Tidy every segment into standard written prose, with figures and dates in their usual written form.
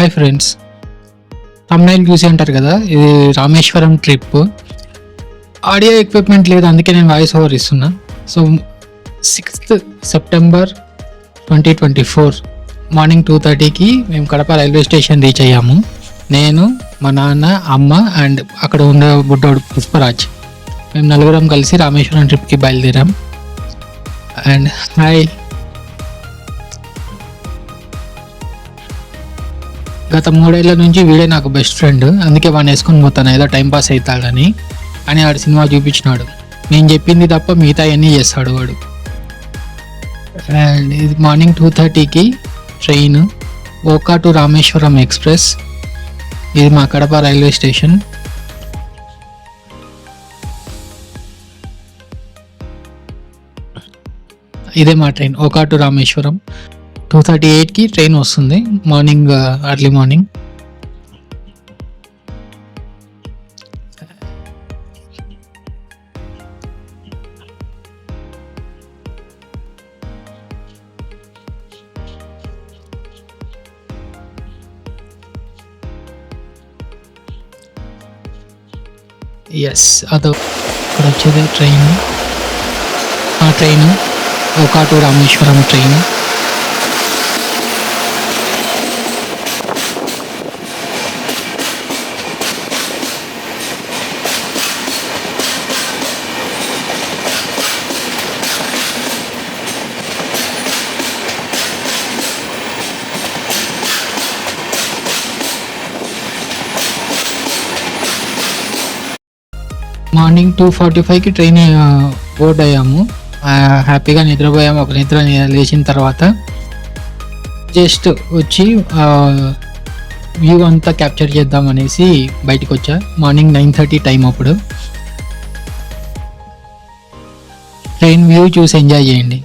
Hi friends, thumbnail చూసి అంటారు కదా, ఇది రామేశ్వరం ట్రిప్. ఆడియో ఎక్విప్మెంట్ లేదు, అందుకే నేను వాయిస్ ఓవర్ ఇస్తున్నా. సో 6th సెప్టెంబర్ 2024 మార్నింగ్ 2:30కి మేము కడప రైల్వే స్టేషన్ రీచ్ అయ్యాము. నేను, మా నాన్న, అమ్మ అండ్ అక్కడ ఉన్న బుడ్డోడు పుష్పరాజ్, మేము నలుగురం కలిసి రామేశ్వరం ట్రిప్కి బయలుదేరాం. అండ్ హాయ్, గత 3 ఏళ్ల నుంచి వీడే నాకు బెస్ట్ ఫ్రెండ్, అందుకే వాడిని వేసుకొని పోతాను ఏదో టైంపాస్ అవుతాడని. అని ఆడు సినిమా చూపించినాడు, నేను చెప్పింది తప్ప మిగతా అన్నీ చేస్తాడు వాడు. అండ్ ఇది మార్నింగ్ 2:30కి train, Okha to Rameswaram express. ఇది మా కడప రైల్వే స్టేషన్. ఇదే మా ట్రైన్, ఓకా టు రామేశ్వరం. 2:38కి ట్రైన్ వస్తుంది, మార్నింగ్ ఎర్లీ మార్నింగ్. ఎస్, అదో ఇక్కడ వచ్చేది ట్రైన్. ఆ train Okha to Rameswaram train. Morning 2:45కి ట్రైన్ బోర్డ్ అయ్యాము. హ్యాపీగా నిద్రపోయాము. ఒక నిద్ర లేచిన తర్వాత జస్ట్ వచ్చి వ్యూ అంతా క్యాప్చర్ చేద్దాం అనేసి బయటకు వచ్చా. Morning 9:30 time. అప్పుడు ట్రైన్ వ్యూ చూసి ఎంజాయ్ చేయండి.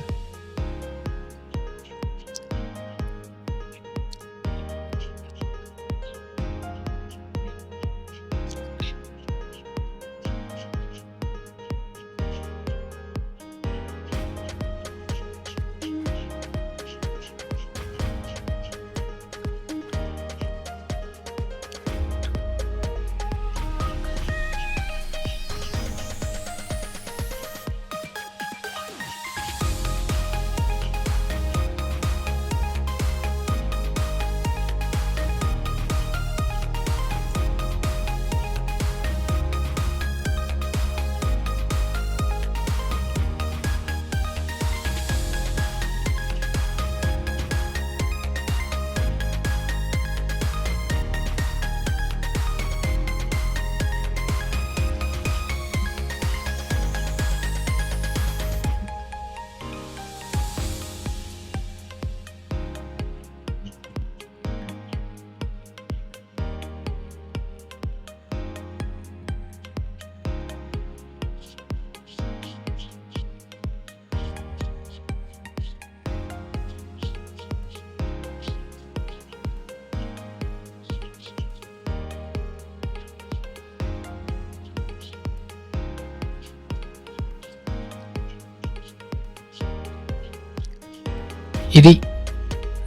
ఇది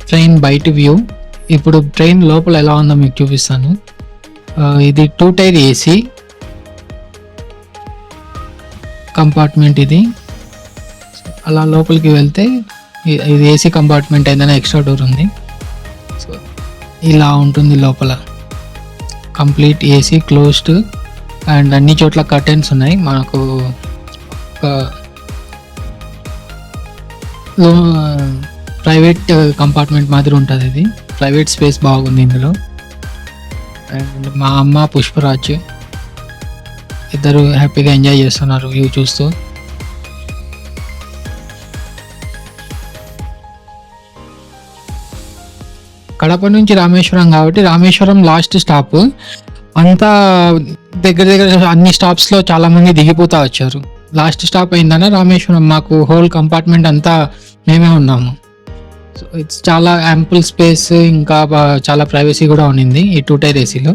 ట్రైన్ బయట వ్యూ. ఇప్పుడు ట్రైన్ లోపల ఎలా ఉందో మీకు చూపిస్తాను. ఇది 2 టైర్ ఏసీ కంపార్ట్మెంట్. ఇది అలా లోపలికి వెళ్తే ఇది ఏసీ కంపార్ట్మెంట్, ఏదైనా ఎక్స్ట్రా డోర్ ఉంది. సో ఇలా ఉంటుంది లోపల. కంప్లీట్ ఏసీ, క్లోజ్డ్, అండ్ అన్ని చోట్ల కర్టెన్స్ ఉన్నాయి. మనకు ప్రైవేట్ కంపార్ట్మెంట్ మాదిరి ఉంటుంది. ఇది ప్రైవేట్ స్పేస్ బాగుంది ఇందులో. అండ్ మా అమ్మ, పుష్పరాజ్ ఇద్దరు హ్యాపీగా ఎంజాయ్ చేస్తున్నారు వ్యూ చూస్తూ. కడప నుంచి రామేశ్వరం కాబట్టి రామేశ్వరం లాస్ట్ స్టాప్. అంతా దగ్గర దగ్గర అన్ని స్టాప్స్లో చాలామంది దిగిపోతూ వచ్చారు. లాస్ట్ స్టాప్ అయిందన్న రామేశ్వరం. మాకు హోల్ కంపార్ట్మెంట్ అంతా మేమే ఉన్నాము. సో ఇట్స్ చాలా యాంపుల్ స్పేస్, ఇంకా చాలా ప్రైవసీ కూడా ఉండింది ఈ 2 టైర్ ఏసీలో.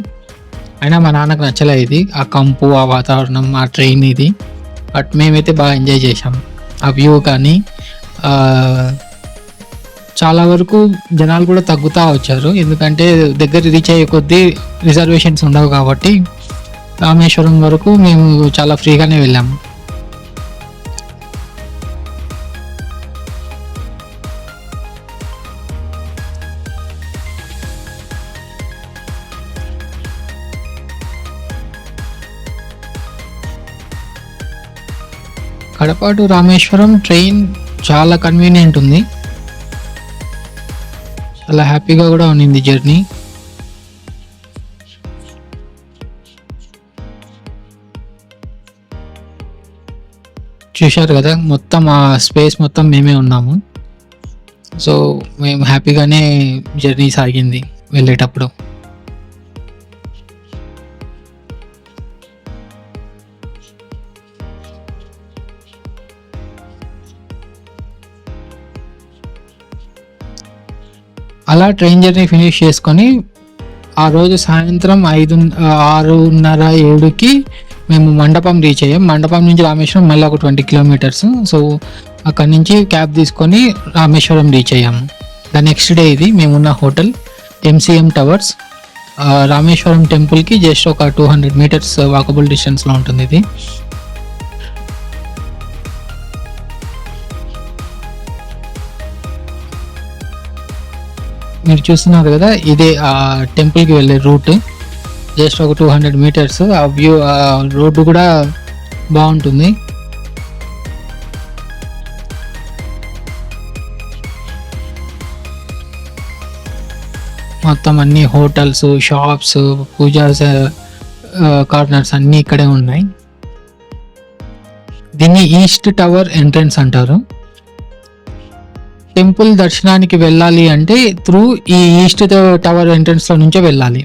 అయినా మా నాన్నకు నచ్చలే ఇది, ఆ కంపు, ఆ వాతావరణం, ఆ ట్రైన్ ఇది. బట్ మేమైతే బాగా ఎంజాయ్ చేసాం. ఆ వ్యూ కానీ చాలా వరకు జనాలు కూడా తగ్గుతా వచ్చారు. ఎందుకంటే దగ్గర రీచ్ అయ్యే కొద్దీ రిజర్వేషన్స్ ఉండవు కాబట్టి రామేశ్వరం వరకు మేము చాలా ఫ్రీగానే వెళ్ళాము. కడప టు రామేశ్వరం ట్రైన్ చాలా కన్వీనియంట్ ఉంది. చాలా హ్యాపీగా కూడా ఉన్నింది జర్నీ. చూశారు కదా, మొత్తం ఆ స్పేస్ మొత్తం మేమే ఉన్నాము. సో మేము హ్యాపీగానే జర్నీ సాగింది వెళ్ళేటప్పుడు. అలా ట్రైన్ జర్నీ ఫినిష్ చేసుకొని ఆ రోజు సాయంత్రం 6:30-7కి మేము మండపం రీచ్ అయ్యాం. మండపం నుంచి రామేశ్వరం మళ్ళీ ఒక 20 కిలోమీటర్స్. సో అక్కడి నుంచి క్యాబ్ తీసుకొని రామేశ్వరం రీచ్ అయ్యాము. ద నెక్స్ట్ డే ఇది మేమున్న హోటల్ MCM టవర్స్. రామేశ్వరం టెంపుల్కి జస్ట్ ఒక 200 మీటర్స్ వాకబుల్ డిస్టెన్స్లో ఉంటుంది ఇది. మీరు చూస్తున్నారు కదా, ఇదే ఆ టెంపుల్కి వెళ్ళే రూట్. జస్ట్ ఒక 200 మీటర్స్. ఆ వ్యూ, ఆ రోడ్డు కూడా బాగుంటుంది. మొత్తం అన్ని హోటల్స్, షాప్స్, పూజా కార్నర్స్ అన్నీ ఇక్కడే ఉన్నాయి. దీన్ని ఈస్ట్ టవర్ ఎంట్రన్స్ అంటారు. టెంపుల్ దర్శనానికి వెళ్ళాలి అంటే త్రూ ఈ ఈస్ట్ టవర్ ఎంట్రన్స్లో నుంచే వెళ్ళాలి.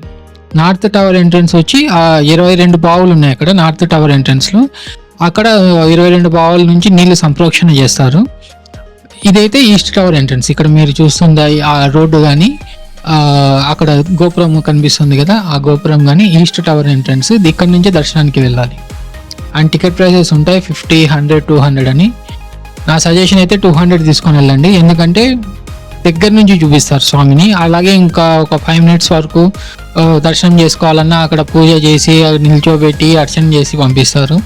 నార్త్ టవర్ ఎంట్రన్స్ వచ్చి 22 బావులు ఉన్నాయి అక్కడ నార్త్ టవర్ ఎంట్రన్స్లో. అక్కడ 22 బావుల నుంచి నీళ్లు సంప్రోక్షణ చేస్తారు. ఇదైతే ఈస్ట్ టవర్ ఎంట్రన్స్. ఇక్కడ మీరు చూస్తుంది ఆ రోడ్డు కానీ అక్కడ గోపురం కనిపిస్తుంది కదా, ఆ గోపురం కానీ ఈస్ట్ టవర్ ఎంట్రన్స్. ఇక్కడ నుంచే దర్శనానికి వెళ్ళాలి. అండ్ టికెట్ ప్రైసెస్ ఉంటాయి 50, 100, 200 అని. నా సజెషన్ అయితే 200 తీసుకొని వెళ్ళండి, ఎందుకంటే దగ్గర నుంచి చూపిస్తారు స్వామిని. అలాగే ఇంకా ఒక 5 మినిట్స్ వరకు దర్శనం చేసుకోవాలన్నా అక్కడ పూజ చేసి నిల్చోబెట్టి అర్చన చేసి పంపిస్తారు.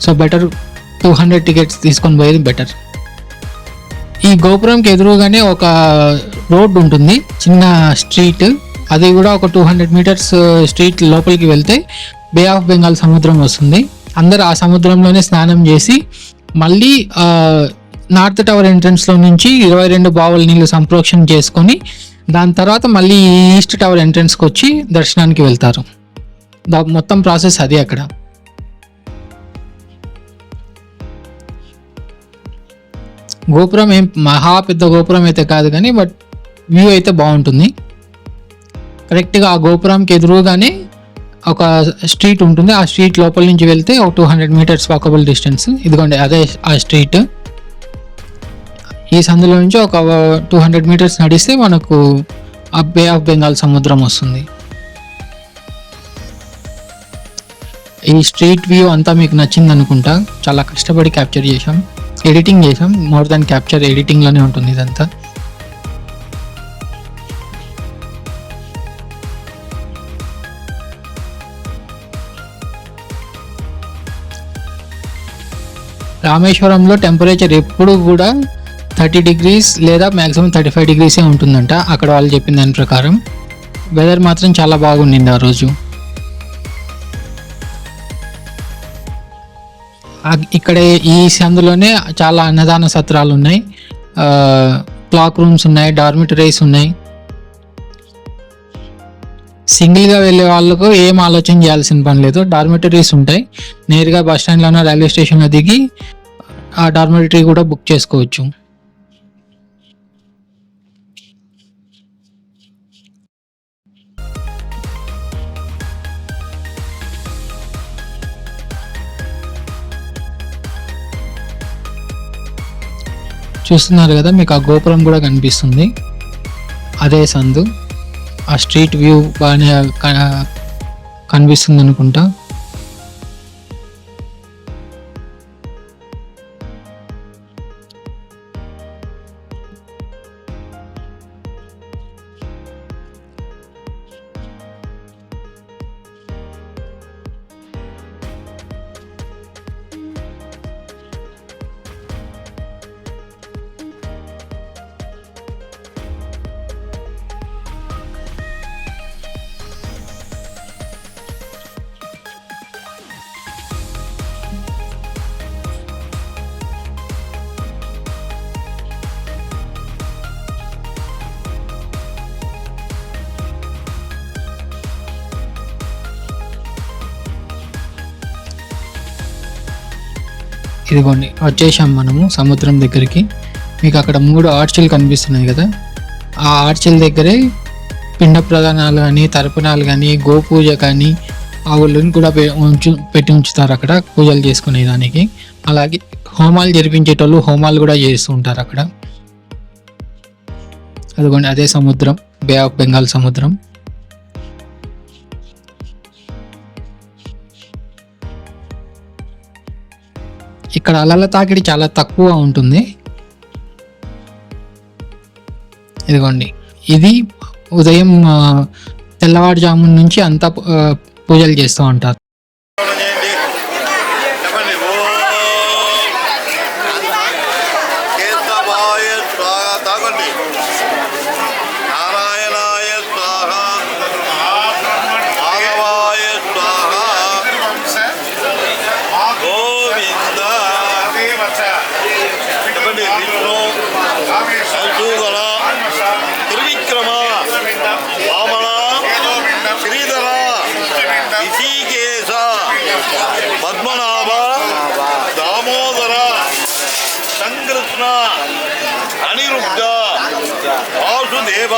సో బెటర్ 200 టికెట్స్ తీసుకొని పోయేది బెటర్. ఈ గోపురంకి ఎదురుగానే ఒక రోడ్ ఉంటుంది, చిన్న స్ట్రీట్. అది కూడా ఒక 200 మీటర్స్ స్ట్రీట్ లోపలికి వెళ్తే బే ఆఫ్ బెంగాల్ సముద్రం వస్తుంది. అందరు ఆ సముద్రంలోనే స్నానం చేసి మళ్ళీ నార్త్ టవర్ ఎంట్రన్స్లో నుంచి 22 బావుల నీళ్ళు సంప్రోక్షణ చేసుకొని దాని తర్వాత మళ్ళీ ఈస్ట్ టవర్ ఎంట్రన్స్కి వచ్చి దర్శనానికి వెళ్తారు. మొత్తం ప్రాసెస్ అది. అక్కడ గోపురం ఏం మహా పెద్ద గోపురం అయితే కాదు కానీ బట్ వ్యూ అయితే బాగుంటుంది. కరెక్ట్గా ఆ గోపురంకి ఎదురుగానే ఒక స్ట్రీట్ ఉంటుంది. ఆ స్ట్రీట్ లోపల నుంచి వెళ్తే ఒక 200 మీటర్స్ వాకబుల్ డిస్టెన్స్. ఇదిగోండి అదే ఆ స్ట్రీట్. ఈ సందులో నుంచి ఒక 200 మీటర్స్ నడిస్తే మనకు ఆ బే ఆఫ్ బెంగాల్ సముద్రం వస్తుంది. ఈ స్ట్రీట్ వ్యూ అంతా మీకు నచ్చింది అనుకుంటా. చాలా కష్టపడి క్యాప్చర్ చేసాం, ఎడిటింగ్ చేసాం. మోర్ దాన్ క్యాప్చర్, ఎడిటింగ్లోనే ఉంటుంది ఇదంతా. రామేశ్వరంలో టెంపరేచర్ ఎప్పుడు కూడా 30 degrees లేదా మ్యాక్సిమం 35 degrees ఉంటుందంట అక్కడ వాళ్ళు చెప్పిన దాని ప్రకారం. వెదర్ మాత్రం చాలా బాగుండింది ఆ రోజు. ఇక్కడ ఈ సందులోనే చాలా అన్నదాన సత్రాలు ఉన్నాయి, క్లాక్ రూమ్స్ ఉన్నాయి, డార్మిటరీస్ ఉన్నాయి. సింగిల్గా వెళ్ళే వాళ్ళకు ఏం ఆలోచన చేయాల్సిన పని లేదు. డార్మిటరీస్ ఉంటాయి. నేరుగా బస్ స్టాండ్లోనే రైల్వే స్టేషన్లో దిగి ఆ డార్మిటరీ కూడా బుక్ చేసుకోవచ్చు. చూస్తున్నారు కదా, మీకు ఆ గోపురం కూడా కనిపిస్తుంది. అదే సందు. ఆ స్ట్రీట్ వ్యూ బాగానే కనిపిస్తుంది అనుకుంటా. ఇదిగోండి వచ్చేసాం మనము సముద్రం దగ్గరికి. మీకు అక్కడ 3 ఆర్చులు కనిపిస్తున్నాయి కదా, ఆ ఆర్చుల దగ్గరే పిండ ప్రదానాలు కానీ, తర్పణాలు కానీ, గోపూజ కానీ, ఆవులను కూడా పెట్టి ఉంచుతారు అక్కడ పూజలు చేసుకునే దానికి. అలాగే హోమాలు జరిపించేటోళ్ళు హోమాలు కూడా చేస్తూ ఉంటారు అక్కడ. అదిగోండి అదే సముద్రం, బే ఆఫ్ బెంగాల్ సముద్రం. ఇక్కడ అలల తాకిడి చాలా తక్కువ ఉంటుంది. ఇదిగోండి ఇది ఉదయం తెల్లవారుజామున నుంచి అంతా పూజలు చేస్తూ ఉంటారు. పద్మనాభ, దామోదర, సంకృష్ణ, అనిరుద్ధ, వాసుదేవ,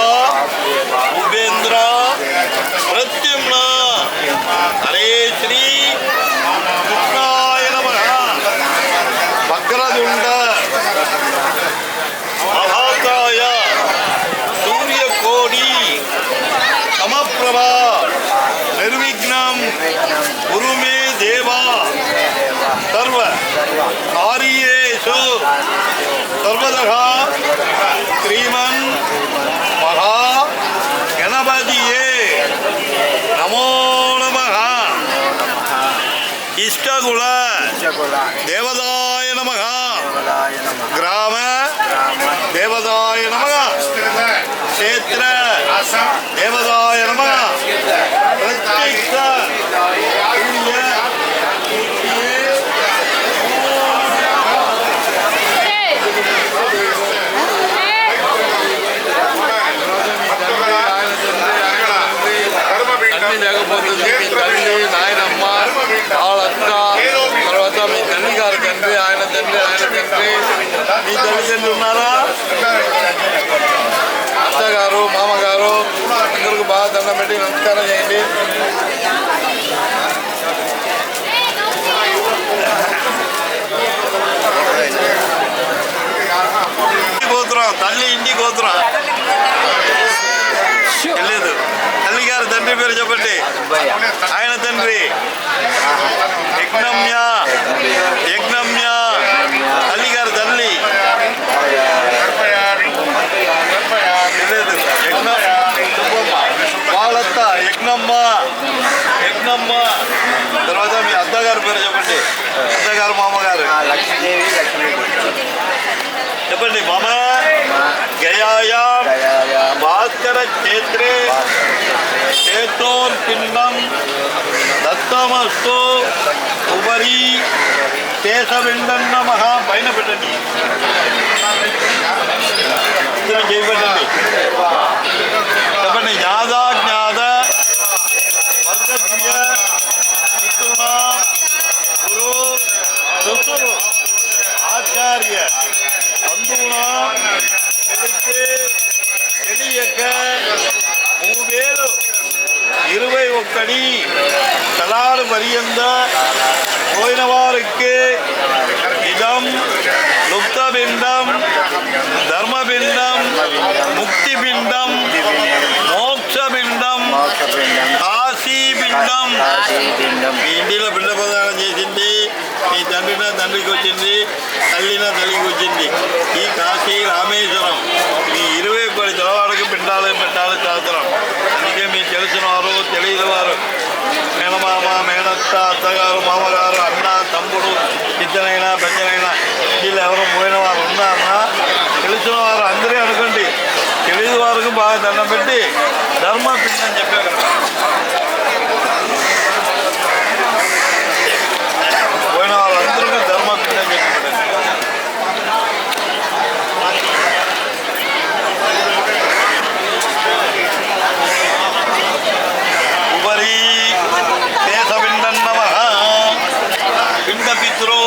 ఉపేంద్ర, ప్రత్యుమ్న, హరే శ్రీ కృష్ణాయ నమః. వక్రతుండ మహాకాయ సూర్యకోటి సమప్రభ నిర్విఘ్నం కురు మే దేవా సర్వ కార్యేషు సర్వదః శ్రీమన్ మహా గణపతియే నమో నమః. ఇష్టకుల దేవదాయ నమః. గ్రామ దేవదాయ నమః. క్షేత్ర దేవదాయ నమః. ప్రత్యక్ష లేకపోతుంది. మీ తల్లి, నాయనమ్మ, వాళ్ళక్క, తర్వాత మీ తల్లి గారు తండ్రి, ఆయన తండ్రి, మీ తల్లిదండ్రులు ఉన్నారా? అత్తగారు, మామగారు అందరికి బాగా దండం పెట్టి నమస్కారం చేయండి. గోత్రం తల్లి ఇంటి గోత్రం తెలియదు. తల్లి గారు తండ్రి పేరు చెప్పండి. ఆయన తండ్రి యజ్ఞమ్య, యజ్ఞమ్య. తల్లి గారు తల్లి తెలియదు. వాళ్ళత్త యజ్ఞమ్మ, యజ్ఞమ్మ. తర్వాత మీ అత్తగారు పేరు చెప్పండి. అత్తగారు, మామగారు చెప్పండి. మమ గయాయా భాస్కర క్షేత్రే చేతోర్పిండం దత్తమస్తు ఉపరి కేశవిండం నమః. పైన పెట్టండి, చేయబెట్టండి. చెప్పండి. జ్ఞాదాజ్ఞాద వర్గద్య పితృణ గురు శుశ్రు ఆచార్య బంధువున తెలిస్తే తెలియక 3021 తలారు పర్యంత పోయిన వారికి ఇదం లుప్తబిండం, ధర్మబిండం, ముక్తిబిండం, మోక్షబిండం, కాశీబిండం. మీ ఇంటిలో పిండ ప్రదానం చేసింది. మీ తండ్రికి వచ్చింది, తల్లిన తల్లికి వచ్చింది. ఈ కాశీ రామేశ్వరం మీ 21 తెలవాడికి పిండాలు పెట్టాలి శాస్త్రం. అందుకే మీకు తెలిసిన వారు, తెలియని వారు, మేనమామ, మేనత్త, అత్తగారు, మామగారు, అన్న, తమ్ముడు, చిత్తనైనా పెద్దనైనా వీళ్ళు ఎవరు పోయిన వారు ఉన్నారన్నా తెలిసిన వారు అందరే అనుకోండి. తెలియని వారికి బాగా దండం పెట్టి ధర్మపిండి అని చెప్పారు. పోయిన వాళ్ళందరికీ ధర్మపిండి అని చెప్పారు. ఉపరి కేశపిండం నమః. పిండపిత్రో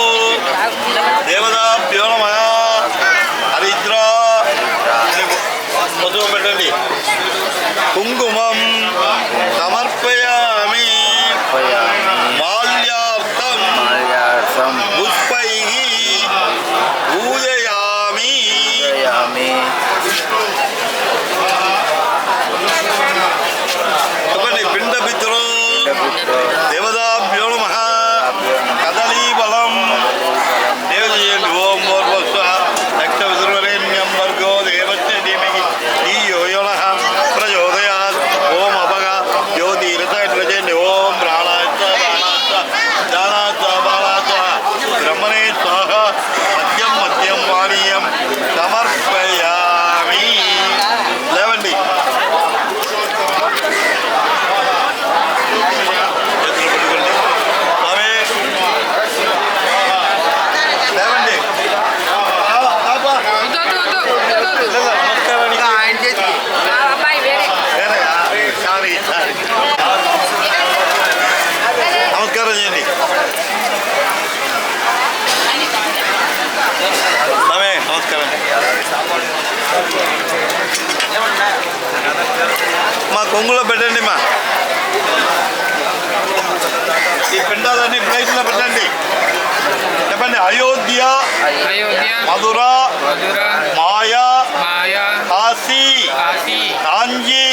మా కొంగులో పెట్టండి మా. ఈ పిండాలన్నీ ప్లేస్లో పెట్టండి. చెప్పండి. అయోధ్య, మధుర, మాయా, కాశీ, కాంజీ,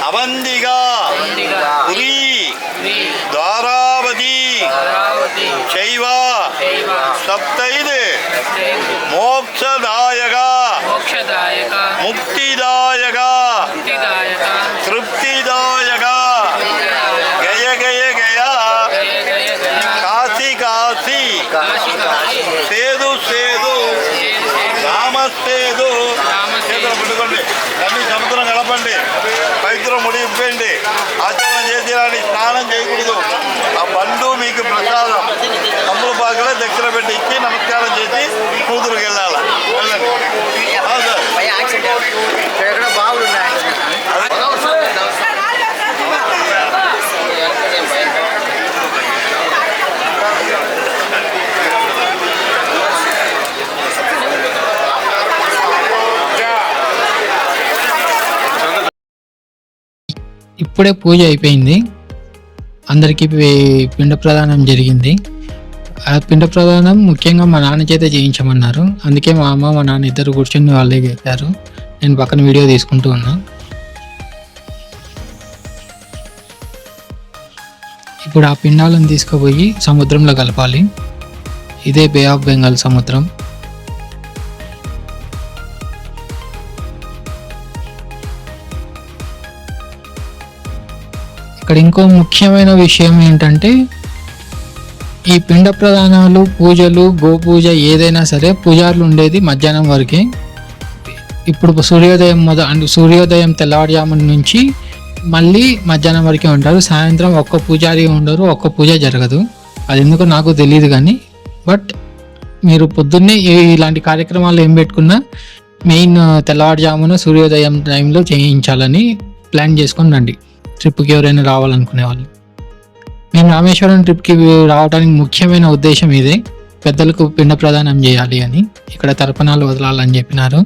అవంతిగా, పురీ, ద్వారావతి, శైవ, సప్తైద్, మోక్షదాయక, ముక్తిదాయక, తృప్తిదాయక, గయ గయ గయ, కాశీ కాశీ, సేదు సేదు, రామసేదు. చేతులు పట్టుకోండి, అన్ని సముద్రం కలపండి, పవిత్రం ముడి ఇప్పండి, ఆచరణ చేసి రాని, స్నానం చేయకూడదు. ఆ బండు మీకు ప్రసాదం. తమ్ముడు బాగా దక్షిణ పెట్టి ఇచ్చి నమస్కారం చేసి కూతురుకి వెళ్ళాలి. వెళ్ళండి. ఇప్పుడే పూజ అయిపోయింది, అందరికీ పిండ ప్రదానం జరిగింది. ఆ పిండ ప్రదానం ముఖ్యంగా మా నాన్న చేత చేయించమన్నారు. అందుకే మా అమ్మ మా నాన్న ఇద్దరు కూర్చొని వాళ్ళే చేశారు. నేను పక్కన వీడియో తీసుకుంటూ ఉన్నా. ఇప్పుడు ఆ పిండాలను తీసుకుపోయి సముద్రంలో కలపాలి. ఇదే బే ఆఫ్ బెంగాల్ సముద్రం. ఇక్కడ ఇంకో ముఖ్యమైన విషయం ఏంటంటే, ఈ పిండ ప్రదానాలు, పూజలు, గోపూజ ఏదైనా సరే పూజారులు ఉండేది మధ్యాహ్నం వరకే. ఇప్పుడు సూర్యోదయం తెల్లవారుజామున నుంచి మళ్ళీ మధ్యాహ్నం వరకే ఉంటారు. సాయంత్రం ఒక్క పూజారి ఉండరు, ఒక్క పూజ జరగదు. అది ఎందుకో నాకు తెలియదు కానీ, బట్ మీరు పొద్దున్నే ఇలాంటి కార్యక్రమాలు ఏం పెట్టుకున్నా మెయిన్ తెల్లవారుజామున సూర్యోదయం టైంలో చేయించాలని ప్లాన్ చేసుకొని రండి. ట్రిప్కి ఎవరైనా రావాలనుకునే వాళ్ళు. మేము రామేశ్వరం ట్రిప్కి రావడానికి ముఖ్యమైన ఉద్దేశం ఇదే. పెద్దలకు పిండ ప్రదానం చేయాలి అని, ఇక్కడ తర్పణాలు వదలాలని చెప్పినారు.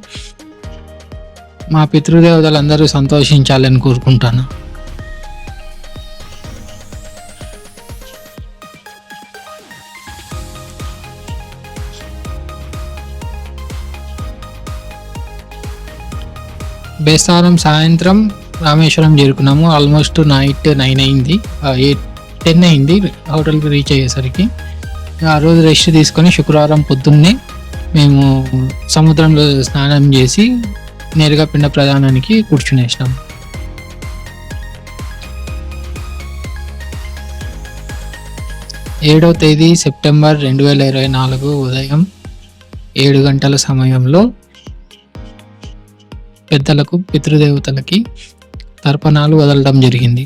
మా పితృదేవతలు అందరూ సంతోషించాలని కోరుకుంటాను. బేస్తారం సాయంత్రం రామేశ్వరం చేరుకున్నాము. ఆల్మోస్ట్ నైట్ 9 అయింది, 10 అయింది హోటల్కి రీచ్ అయ్యేసరికి. ఆ రోజు రెస్ట్ తీసుకొని శుక్రవారం పొద్దున్నే మేము సముద్రంలో స్నానం చేసి నేరుగా పిండ ప్రదానానికి కూర్చునేసినాం. ఏడవ తేదీ సెప్టెంబర్ 2024 ఉదయం 7 గంటల సమయంలో పెద్దలకు, పితృదేవతలకి తర్పణాలు వదలడం జరిగింది.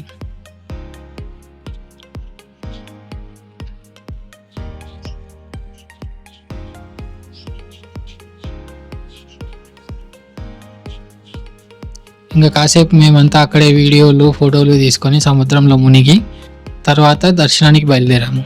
ఇంకా కాసేపు మేమంతా అక్కడే వీడియోలు, ఫోటోలు తీసుకొని సముద్రంలో మునిగి తర్వాత దర్శనానికి బయలుదేరాము.